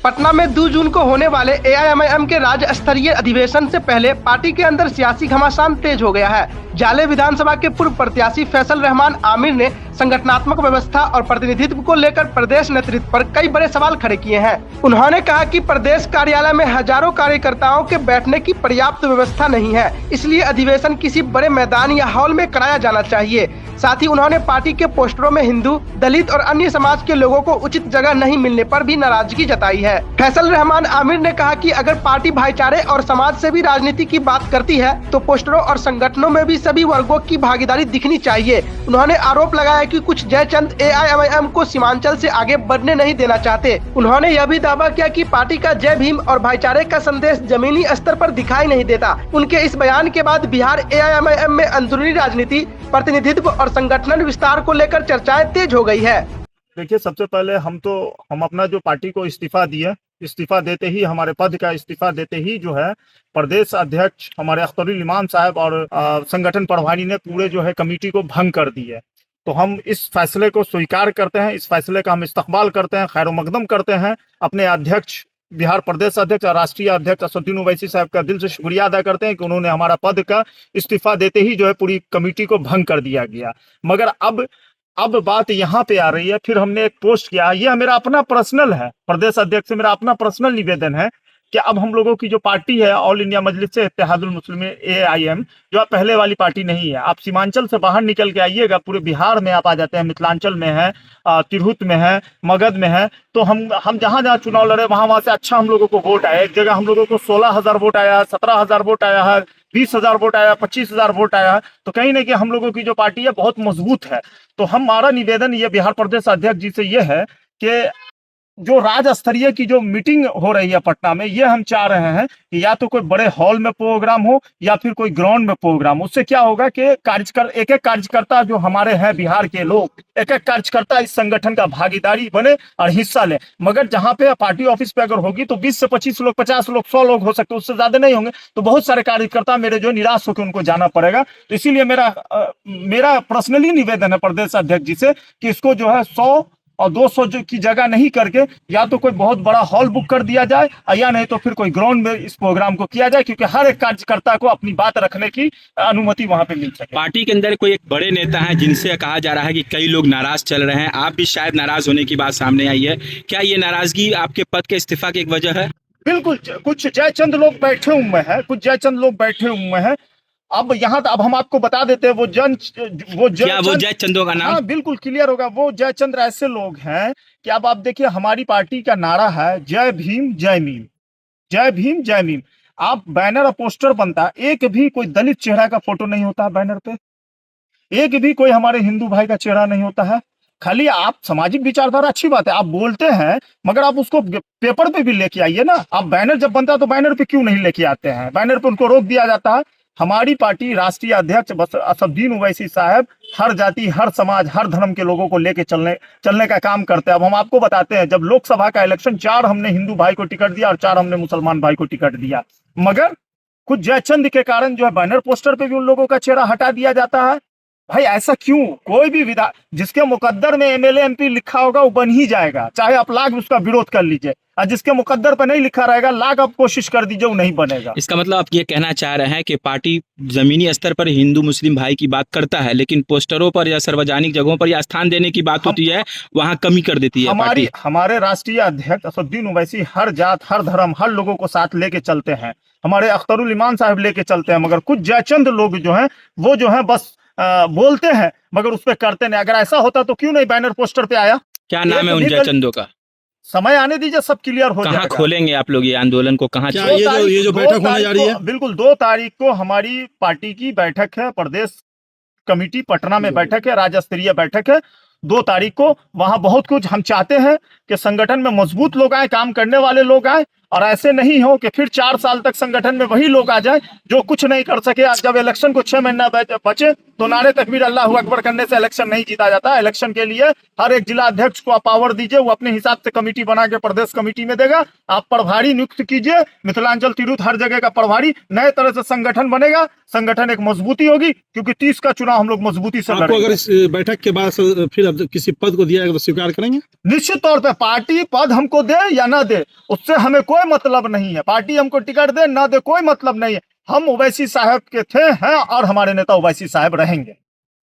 पटना में 2 जून को होने वाले एआईएमआईएम के राज्य स्तरीय अधिवेशन से पहले पार्टी के अंदर सियासी घमासान तेज हो गया है। जाले विधानसभा के पूर्व प्रत्याशी फैसल रहमान आमिर ने संगठनात्मक व्यवस्था और प्रतिनिधित्व को लेकर प्रदेश नेतृत्व पर कई बड़े सवाल खड़े किए हैं। उन्होंने कहा कि प्रदेश कार्यालय में हजारों कार्यकर्ताओं के बैठने की पर्याप्त व्यवस्था नहीं है, इसलिए अधिवेशन किसी बड़े मैदान या हॉल में कराया जाना चाहिए। साथ ही उन्होंने पार्टी के पोस्टरों में हिंदू, दलित और अन्य समाज के लोगों को उचित जगह नहीं मिलने पर भी नाराजगी जताई है। फैसल रहमान आमिर ने कहा कि अगर पार्टी भाईचारे और समाज से भी राजनीति की बात करती है तो पोस्टरों और संगठनों में भी सभी वर्गों की भागीदारी दिखनी चाहिए। उन्होंने आरोप लगाया कि कुछ जयचंद एआईएमआईएम को सीमांचल से आगे बढ़ने नहीं देना चाहते। उन्होंने यह भी दावा किया कि पार्टी का जय भीम और भाईचारे का संदेश जमीनी स्तर पर दिखाई नहीं देता। उनके इस बयान के बाद बिहार एआईएमआईएम में अंदरूनी राजनीति, प्रतिनिधित्व और संगठन विस्तार को लेकर चर्चाएं तेज हो गई है। देखिए, सबसे पहले हम अपना जो पार्टी को इस्तीफा देते ही, हमारे पद का इस्तीफा देते ही जो है प्रदेश अध्यक्ष हमारे अख्तरुल इमाम साहब और संगठन प्रभारी ने पूरे जो है कमेटी को भंग कर दी है। तो हम इस फैसले को स्वीकार करते हैं, इस फैसले का हम इस्तकबाल करते हैं, खैर मकदम करते हैं। अपने अध्यक्ष, बिहार प्रदेश अध्यक्ष और राष्ट्रीय अध्यक्ष असदुद्दीन ओवैसी साहब का दिल से शुक्रिया अदा करते हैं कि उन्होंने हमारा पद का इस्तीफा देते ही जो है पूरी कमेटी को भंग कर दिया गया। मगर अब बात यहाँ पे आ रही है। फिर हमने एक पोस्ट किया, यह मेरा अपना पर्सनल है, प्रदेश अध्यक्ष से मेरा अपना पर्सनल निवेदन है कि अब हम लोगों की जो पार्टी है ऑल इंडिया मजलिस इत्तेहादुल मुस्लिमीन एआईएम, जो आप पहले वाली पार्टी नहीं है। आप सीमांचल से बाहर निकल के आइएगा, पूरे बिहार में आप आ जाते हैं, मिथिलांचल में है, तिरहुत में है, मगध में है। तो हम जहाँ जहाँ चुनाव लड़े वहाँ से अच्छा हम लोगों को वोट आया। एक जगह हम लोगों को 16,000 वोट आया, 17,000 वोट आया है, 20,000 वोट आया, 25,000 वोट आया। तो कहीं ना कहीं हम लोगों की जो पार्टी है बहुत मजबूत है। तो हमारा निवेदन ये बिहार प्रदेश अध्यक्ष जी से ये है कि जो राज्य स्तरीय की जो मीटिंग हो रही है पटना में, ये हम चाह रहे हैं कि या तो कोई बड़े हॉल में प्रोग्राम हो या फिर कोई ग्राउंड में प्रोग्राम हो। उससे क्या होगा कि एक एक कार्यकर्ता जो हमारे हैं बिहार के लोग, एक एक कार्यकर्ता इस संगठन का भागीदारी बने और हिस्सा ले। मगर जहां पे पार्टी ऑफिस पे अगर होगी तो 20 से 25 लोग, 50 लोग, 100 लोग हो सकते, उससे ज्यादा नहीं होंगे। तो बहुत सारे कार्यकर्ता मेरे जो निराश होकर उनको जाना पड़ेगा। तो इसीलिए मेरा पर्सनली निवेदन है प्रदेश अध्यक्ष जी से कि इसको जो है 100 और 200 की जगह नहीं करके या तो कोई बहुत बड़ा हॉल बुक कर दिया जाए या नहीं तो फिर कोई ग्राउंड में इस प्रोग्राम को किया जाए, क्योंकि हर एक कार्यकर्ता को अपनी बात रखने की अनुमति वहां पे मिल सके। पार्टी के अंदर कोई एक बड़े नेता हैं जिनसे कहा जा रहा है कि कई लोग नाराज चल रहे हैं, आप भी शायद नाराज होने की बात सामने आई है। क्या ये नाराजगी आपके पद के इस्तीफा की एक वजह है? बिल्कुल, कुछ जयचंद लोग बैठे हुए हैं। अब हम आपको बता देते हैं वो जयचंदों का नाम। हाँ, बिल्कुल क्लियर होगा। वो जयचंद ऐसे लोग हैं कि अब आप देखिए, हमारी पार्टी का नारा है जय भीम जय मीम, जय भीम जय मीम। आप बैनर और पोस्टर बनता है, एक भी कोई दलित चेहरा का फोटो नहीं होता है बैनर पे, एक भी कोई हमारे हिंदू भाई का चेहरा नहीं होता है। खाली आप सामाजिक विचारधारा अच्छी बात है, आप बोलते हैं, मगर आप उसको पेपर पे भी लेके आइए ना। आप बैनर जब बनता है तो बैनर पे क्यों नहीं लेके आते हैं? बैनर पे उनको रोक दिया जाता है। हमारी पार्टी राष्ट्रीय अध्यक्ष असदुद्दीन ओवैसी साहब हर जाति, हर समाज, हर धर्म के लोगों को लेके चलने का काम करते हैं। अब हम आपको बताते हैं, जब लोकसभा का इलेक्शन 4 हमने हिंदू भाई को टिकट दिया और 4 हमने मुसलमान भाई को टिकट दिया, मगर कुछ जयचंद के कारण जो है बैनर पोस्टर पे भी उन लोगों का चेहरा हटा दिया जाता है। भाई ऐसा क्यों? कोई भी जिसके मुकद्दर में एमएलए एमपी लिखा होगा वो बन ही जाएगा, चाहे आप लाख उसका विरोध कर लीजिए। और जिसके मुकद्दर पर नहीं लिखा रहेगा, लाख आप कोशिश कर दीजिए, वो नहीं बनेगा। इसका मतलब आप ये कहना चाह रहे हैं कि पार्टी जमीनी स्तर पर हिंदू मुस्लिम भाई की बात करता है, लेकिन पोस्टरों पर या सार्वजनिक जगहों पर या स्थान देने की बात होती है, वहां कमी कर देती है। हमारे राष्ट्रीय अध्यक्ष असदुद्दीन ओवैसी हर जात, हर धर्म, हर लोगों को साथ लेके चलते हैं। हमारे अख्तरुल इमाम साहब लेके चलते हैं, मगर कुछ जयचंद लोग जो हैं वो जो है बस बोलते हैं मगर उस पर करते नहीं। अगर ऐसा होता तो क्यों नहीं बैनर पोस्टर पे आया? क्या नाम है उन जयचंदों का? समय आने दीजिए, सब क्लियर हो जाएगा। कहाँ खोलेंगे आप लोग ये आंदोलन को? कहाँ ये जो बैठक होने जा रही है? बिल्कुल 2 तारीख को हमारी पार्टी की बैठक है, प्रदेश कमेटी पटना में बैठक है, राज्य स्तरीय बैठक है 2 तारीख को। वहां बहुत कुछ हम चाहते हैं कि संगठन में मजबूत लोग आए, काम करने वाले लोग आए, और ऐसे नहीं हो कि फिर 4 साल तक संगठन में वही लोग आ जाए जो कुछ नहीं कर सके। जब इलेक्शन को 6 महीना बचे तो नारे तकबीर अल्लाह अकबर करने से इलेक्शन नहीं जीता जाता। इलेक्शन के लिए हर एक जिला अध्यक्ष को आप पावर दीजिए, वो अपने हिसाब से कमेटी बना के प्रदेश कमेटी में देगा। आप प्रभारी नियुक्त कीजिए, मिथिलांचल तिरहुत हर जगह का प्रभारी, नए तरह से संगठन बनेगा, संगठन एक मजबूती होगी, क्योंकि 30 का चुनाव हम लोग मजबूती से आपको लड़ेंगे। अगर इस बैठक के बाद फिर अब किसी पद को दिया जाएगा तो स्वीकार करेंगे? निश्चित तौर पे पार्टी पद हमको दे या ना दे, उससे हमें कोई मतलब नहीं है। पार्टी हमको टिकट दे ना दे, कोई मतलब नहीं है। हम ओवैसी साहब के थे, हैं और हमारे नेता ओवैसी साहब रहेंगे।